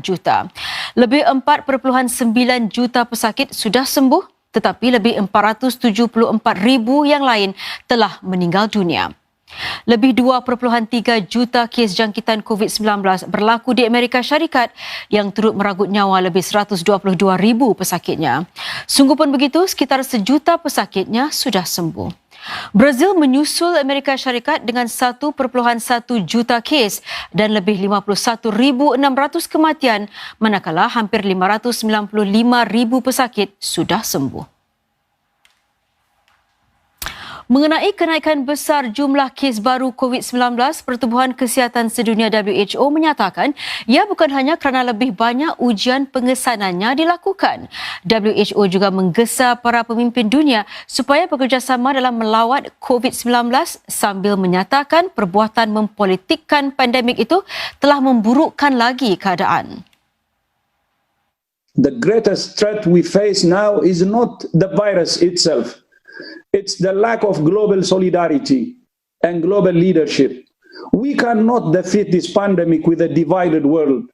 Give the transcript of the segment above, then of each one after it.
juta. Lebih 4.9 juta pesakit sudah sembuh, tetapi lebih 474,000 yang lain telah meninggal dunia. Lebih 2.3 juta kes jangkitan COVID-19 berlaku di Amerika Syarikat yang turut meranggut nyawa lebih 122,000 pesakitnya. Sungguh pun begitu, sekitar 1 juta pesakitnya sudah sembuh. Brazil menyusul Amerika Syarikat dengan 1.1 juta kes dan lebih 51,600 kematian, manakala hampir 595,000 pesakit sudah sembuh. Mengenai kenaikan besar jumlah kes baru COVID-19, Pertubuhan Kesihatan Sedunia WHO menyatakan ia bukan hanya kerana lebih banyak ujian pengesanannya dilakukan. WHO juga menggesa para pemimpin dunia supaya bekerjasama dalam melawat COVID-19 sambil menyatakan perbuatan mempolitikkan pandemik itu telah memburukkan lagi keadaan. The greatest threat we face now is not the virus itself. It's the lack of global solidarity and global leadership. We cannot defeat this pandemic with a divided world.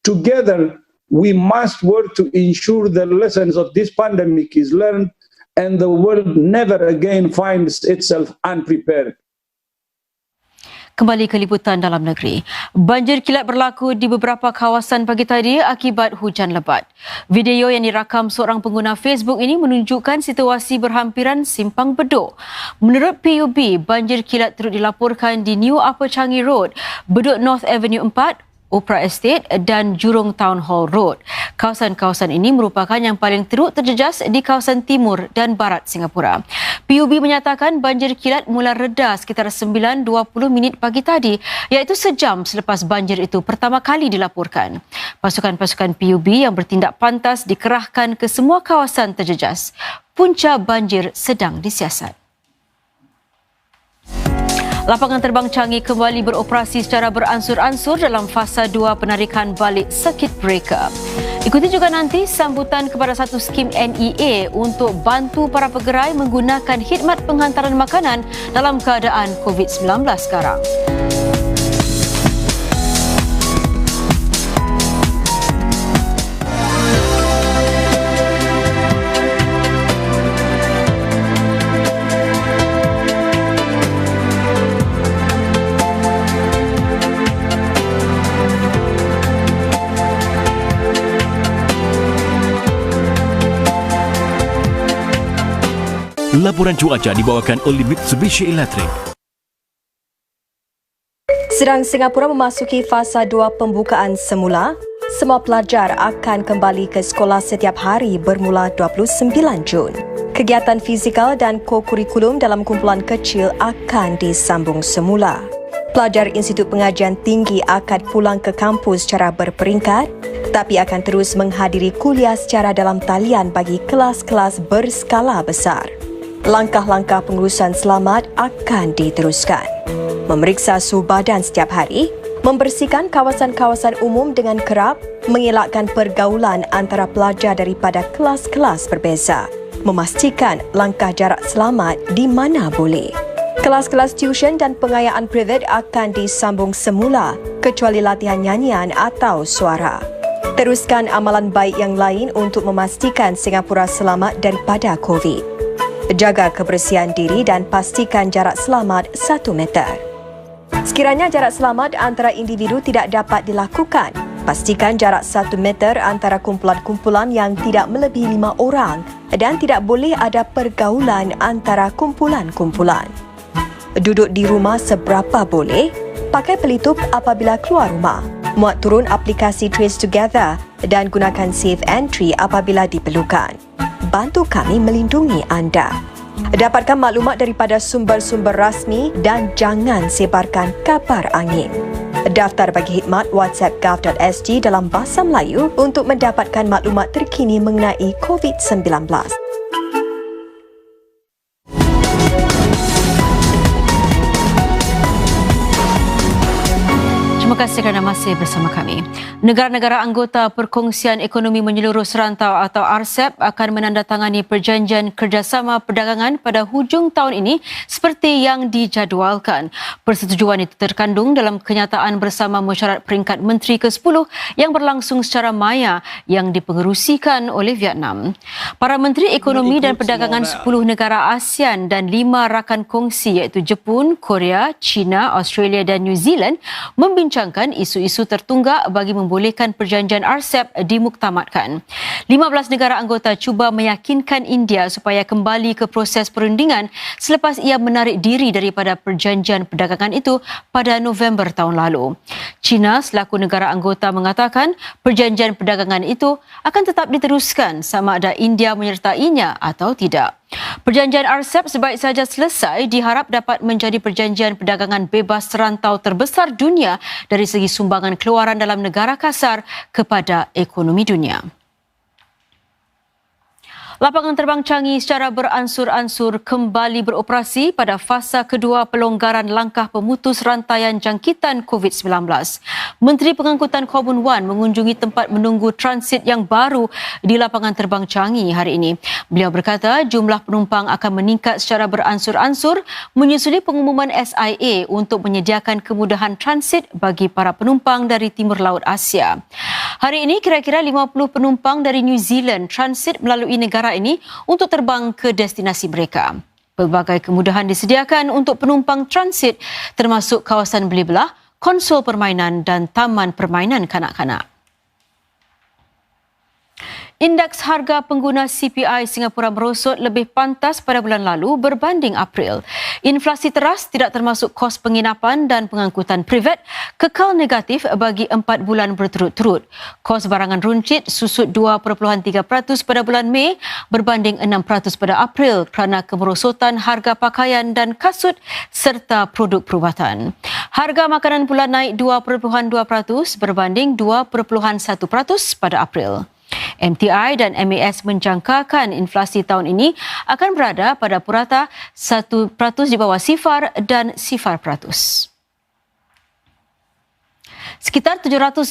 Together, we must work to ensure the lessons of this pandemic is learned and the world never again finds itself unprepared. Kembali ke liputan dalam negeri. Banjir kilat berlaku di beberapa kawasan pagi tadi akibat hujan lebat. Video yang dirakam seorang pengguna Facebook ini menunjukkan situasi berhampiran simpang Bedok. Menurut PUB, banjir kilat turut dilaporkan di New Upper Changi Road, Bedok North Avenue 4, Opera Estate dan Jurong Town Hall Road. Kawasan-kawasan ini merupakan yang paling teruk terjejas di kawasan timur dan barat Singapura. PUB menyatakan banjir kilat mula reda sekitar 9.20 pagi tadi, iaitu sejam selepas banjir itu pertama kali dilaporkan. Pasukan-pasukan PUB yang bertindak pantas dikerahkan ke semua kawasan terjejas. Punca banjir sedang disiasat. Lapangan terbang Changi kembali beroperasi secara beransur-ansur dalam fasa 2 penarikan balik circuit breaker. Ikuti juga nanti sambutan kepada satu skim NEA untuk bantu para pegerai menggunakan khidmat penghantaran makanan dalam keadaan COVID-19 sekarang. Laporan cuaca dibawakan oleh Mitsubishi Electric. Sedang Singapura memasuki fasa 2 pembukaan semula, semua pelajar akan kembali ke sekolah setiap hari bermula 29 Jun. Kegiatan fizikal dan ko-kurikulum dalam kumpulan kecil akan disambung semula. Pelajar Institut Pengajian Tinggi akan pulang ke kampus secara berperingkat, tetapi akan terus menghadiri kuliah secara dalam talian bagi kelas-kelas berskala besar. Langkah-langkah pengurusan selamat akan diteruskan. Memeriksa suhu badan setiap hari, membersihkan kawasan-kawasan umum dengan kerap, mengelakkan pergaulan antara pelajar daripada kelas-kelas berbeza, memastikan langkah jarak selamat di mana boleh. Kelas-kelas tuition dan pengayaan privat akan disambung semula kecuali latihan nyanyian atau suara. Teruskan amalan baik yang lain untuk memastikan Singapura selamat daripada COVID. Jaga kebersihan diri dan pastikan jarak selamat 1 meter. Sekiranya jarak selamat antara individu tidak dapat dilakukan, pastikan jarak 1 meter antara kumpulan-kumpulan yang tidak melebihi 5 orang dan tidak boleh ada pergaulan antara kumpulan-kumpulan. Duduk di rumah seberapa boleh, pakai pelitup apabila keluar rumah, muat turun aplikasi Trace Together dan gunakan Safe Entry apabila diperlukan. Bantu kami melindungi anda. Dapatkan maklumat daripada sumber-sumber rasmi dan jangan sebarkan kabar angin. Daftar bagi khidmat WhatsApp gov.sg dalam bahasa Melayu untuk mendapatkan maklumat terkini mengenai COVID-19. Terima Terima kasih kerana masih bersama kami. Negara-negara anggota Perkongsian Ekonomi Menyeluruh Serantau atau RCEP akan menandatangani perjanjian kerjasama perdagangan pada hujung tahun ini seperti yang dijadualkan. Persetujuan itu terkandung dalam kenyataan bersama mesyuarat peringkat Menteri ke-10 yang berlangsung secara maya yang dipengerusikan oleh Vietnam. Para Menteri Ekonomi dan Perdagangan 10 negara ASEAN dan 5 rakan kongsi iaitu Jepun, Korea, China, Australia dan New Zealand membincangkan isu-isu tertunggak bagi membolehkan perjanjian RCEP dimuktamadkan. 15 negara anggota cuba meyakinkan India supaya kembali ke proses perundingan selepas ia menarik diri daripada perjanjian perdagangan itu pada November tahun lalu. China selaku negara anggota mengatakan perjanjian perdagangan itu akan tetap diteruskan sama ada India menyertainya atau tidak. Perjanjian RCEP sebaik saja selesai diharap dapat menjadi perjanjian perdagangan bebas serantau terbesar dunia dari segi sumbangan keluaran dalam negara kasar kepada ekonomi dunia. Lapangan terbang Changi secara beransur-ansur kembali beroperasi pada fasa kedua pelonggaran langkah pemutus rantaian jangkitan COVID-19. Menteri Pengangkutan Kobun Wan mengunjungi tempat menunggu transit yang baru di lapangan terbang Changi hari ini. Beliau berkata jumlah penumpang akan meningkat secara beransur-ansur menyusuli pengumuman SIA untuk menyediakan kemudahan transit bagi para penumpang dari Timur Laut Asia. Hari ini kira-kira 50 penumpang dari New Zealand transit melalui negara ini untuk terbang ke destinasi mereka. Pelbagai kemudahan disediakan untuk penumpang transit termasuk kawasan beli belah, konsol permainan dan taman permainan kanak-kanak. Indeks harga pengguna CPI Singapura merosot lebih pantas pada bulan lalu berbanding April. Inflasi teras tidak termasuk kos penginapan dan pengangkutan privat kekal negatif bagi 4 bulan berturut-turut. Kos barangan runcit susut 2.3% pada bulan Mei berbanding 6% pada April kerana kemerosotan harga pakaian dan kasut serta produk perubatan. Harga makanan pula naik 2.2% berbanding 2.1% pada April. MTI dan MAS menjangkakan inflasi tahun ini akan berada pada purata 1% di bawah sifar dan sifar peratus. Sekitar 750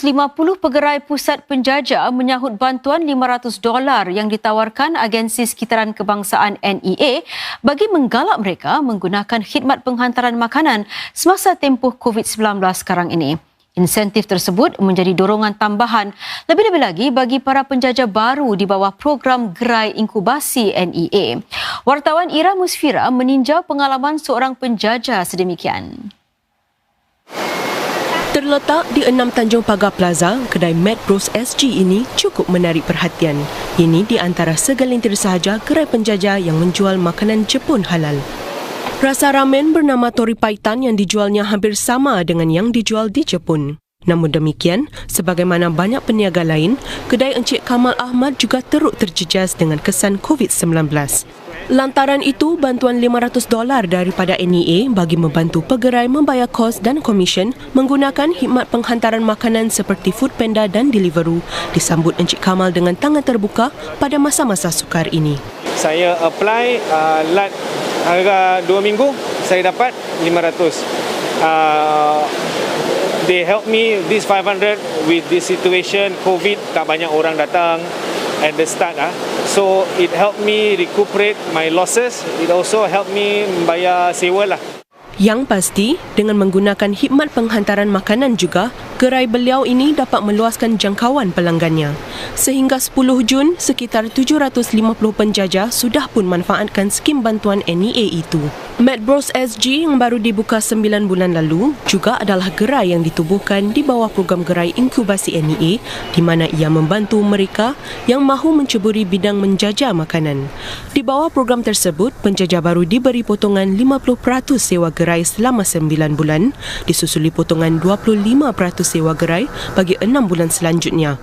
pegerai pusat penjajah menyahut bantuan $500 yang ditawarkan Agensi Sekitaran Kebangsaan NEA bagi menggalak mereka menggunakan khidmat penghantaran makanan semasa tempoh COVID-19 sekarang ini. Insentif tersebut menjadi dorongan tambahan lebih-lebih lagi bagi para penjajah baru di bawah program Gerai Inkubasi NEA. Wartawan Ira Musfira meninjau pengalaman seorang penjajah sedemikian. Terletak di 6 Tanjung Pagar Plaza, kedai Mad Bros SG ini cukup menarik perhatian. Ini di antara segelintir sahaja gerai penjajah yang menjual makanan Jepun halal. Rasa ramen bernama Tori Paitan yang dijualnya hampir sama dengan yang dijual di Jepun. Namun demikian, sebagaimana banyak peniaga lain, kedai Encik Kamal Ahmad juga teruk terjejas dengan kesan COVID-19. Lantaran itu, bantuan $500 daripada NEA bagi membantu pegerai membayar kos dan komisen menggunakan khidmat penghantaran makanan seperti Foodpanda dan Deliveroo disambut Encik Kamal dengan tangan terbuka pada masa-masa sukar ini. Saya apply lat harga 2 minggu saya dapat 500. They help me this 500 with this situation COVID, tak banyak orang datang at the start so it helped me recuperate my losses. It also helped me membayar sewa lah. Yang pasti, dengan menggunakan khidmat penghantaran makanan juga, gerai beliau ini dapat meluaskan jangkauan pelanggannya. Sehingga 10 Jun, sekitar 750 penjajah sudah pun manfaatkan skim bantuan NEA itu. Mad Bros SG yang baru dibuka 9 bulan lalu juga adalah gerai yang ditubuhkan di bawah program Gerai Inkubasi NEA di mana ia membantu mereka yang mahu menceburi bidang menjajah makanan. Di bawah program tersebut, penjajah baru diberi potongan 50% sewa gerai selama 9 bulan, disusuli potongan 25% sewa gerai bagi 6 bulan selanjutnya.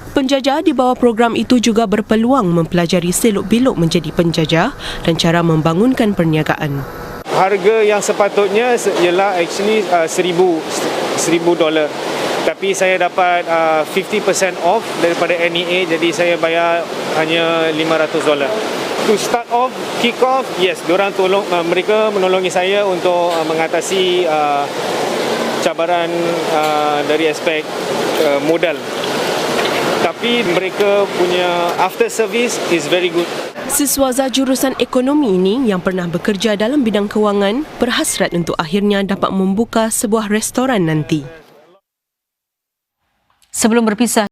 Penjajah di bawah program itu juga berpeluang mempelajari selok-belok menjadi penjajah dan cara membangunkan perniagaan. Harga yang sepatutnya ialah actually $1,000. Tapi saya dapat 50% off daripada NEA, jadi saya bayar hanya $500. To start off, kick off, yes, mereka menolongi saya untuk mengatasi cabaran dari aspek modal. Tapi mereka punya after service is very good. Siswaza jurusan ekonomi ini yang pernah bekerja dalam bidang kewangan berhasrat untuk akhirnya dapat membuka sebuah restoran nanti. Sebelum berpisah